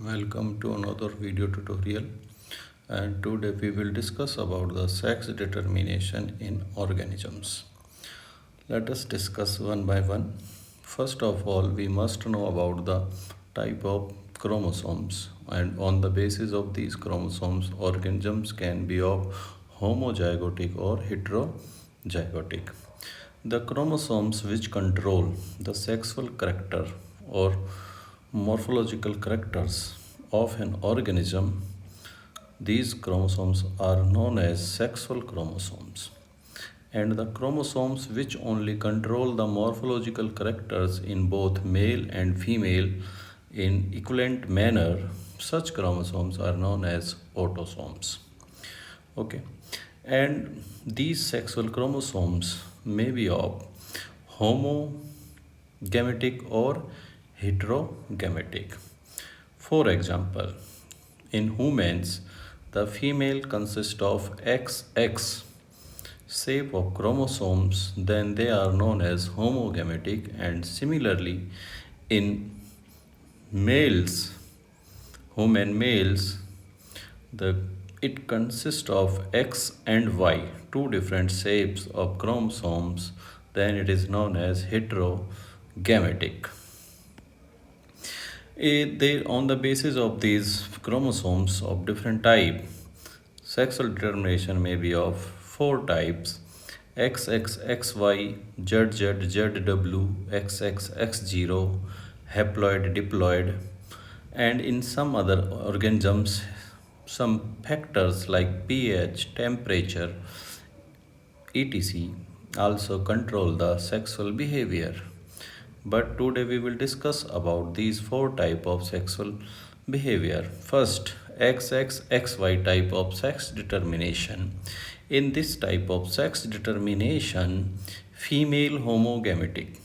Welcome to another video tutorial, and today we will discuss about the sex determination in organisms. Let us discuss one by one. First of all, we must know about the type of chromosomes, and on the basis of these chromosomes, organisms can be of homozygotic or heterozygotic. The chromosomes which control the sexual character or morphological characters of an organism, these chromosomes are known as sexual chromosomes. And the chromosomes which only control the morphological characters in both male and female in equivalent manner, such chromosomes are known as autosomes. Okay, and these sexual chromosomes may be of homogametic or heterogametic. For example, in humans, the female consists of XX shape of chromosomes, then they are known as homogametic, and similarly in males, human males, the it consists of X and Y, two different shapes of chromosomes, then it is known as heterogametic. On the basis of these chromosomes of different type, sexual determination may be of four types: XXXY, ZZ, ZW, XXX0, haploid, diploid, and in some other organisms, some factors like pH, temperature, etc. also control the sexual behavior. But today we will discuss about these four type of sexual behavior. First, XXXY type of sex determination. In this type of sex determination, female homogametic.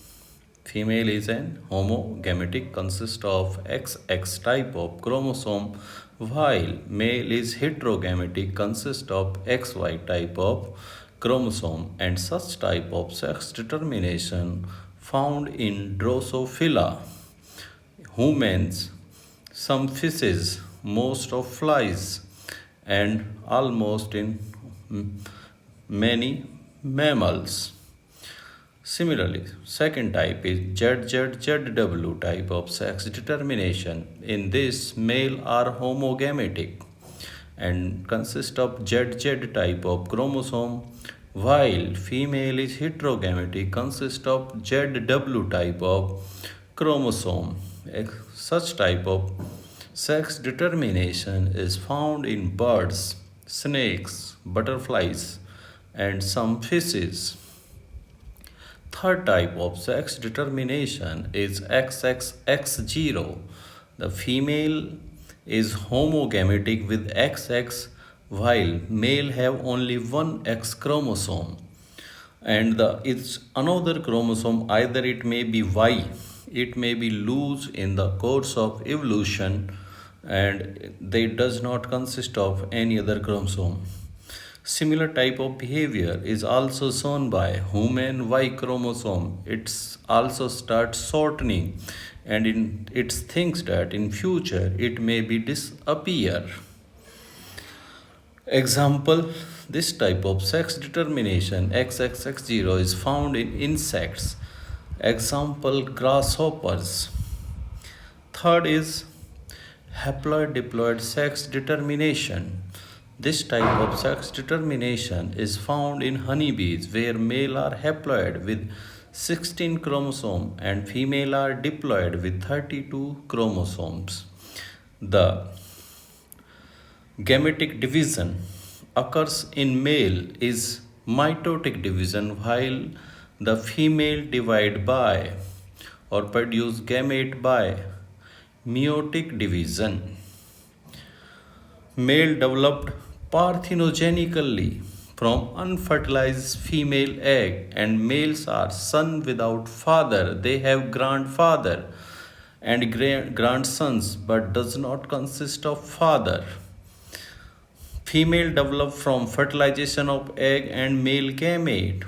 Female is an homogametic, consists of XX type of chromosome, while male is heterogametic, consists of XY type of chromosome, and such type of sex determination found in Drosophila, humans, some fishes, most of flies, and almost in many mammals. Similarly, second type is ZZZW type of sex determination. In this, male are homogametic and consist of ZZ type of chromosome, while female is heterogametic, consist of ZW type of chromosome. Such type of sex determination is found in birds, snakes, butterflies, and some fishes. Third type of sex determination is XXX0. The female is homogametic with XX, while male have only one X chromosome, and it's another chromosome, either it may be Y, it may be loose in the course of evolution, and they does not consist of any other chromosome. Similar type of behavior is also shown by human Y chromosome. It also starts shortening, and it thinks that in future it may be disappear. Example, this type of sex determination XXX0 is found in insects. Example, grasshoppers. Third is haploid diploid sex determination. This type of sex determination is found in honeybees, where male are haploid with 16 chromosomes and female are diploid with 32 chromosomes. The gametic division occurs in male is mitotic division, while the female divide by or produce gamete by meiotic division. Male developed parthenogenically from unfertilized female egg, and males are son without father. They have grandfather and grandsons, but does not consist of father. Female develop from fertilization of egg and male gamete,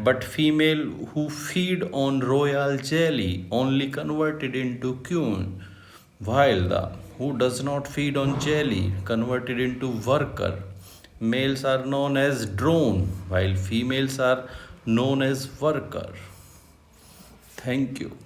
but female who feed on royal jelly only converted into queen. while the who does not feed on jelly converted into worker. Males are known as drone, while females are known as worker. Thank you.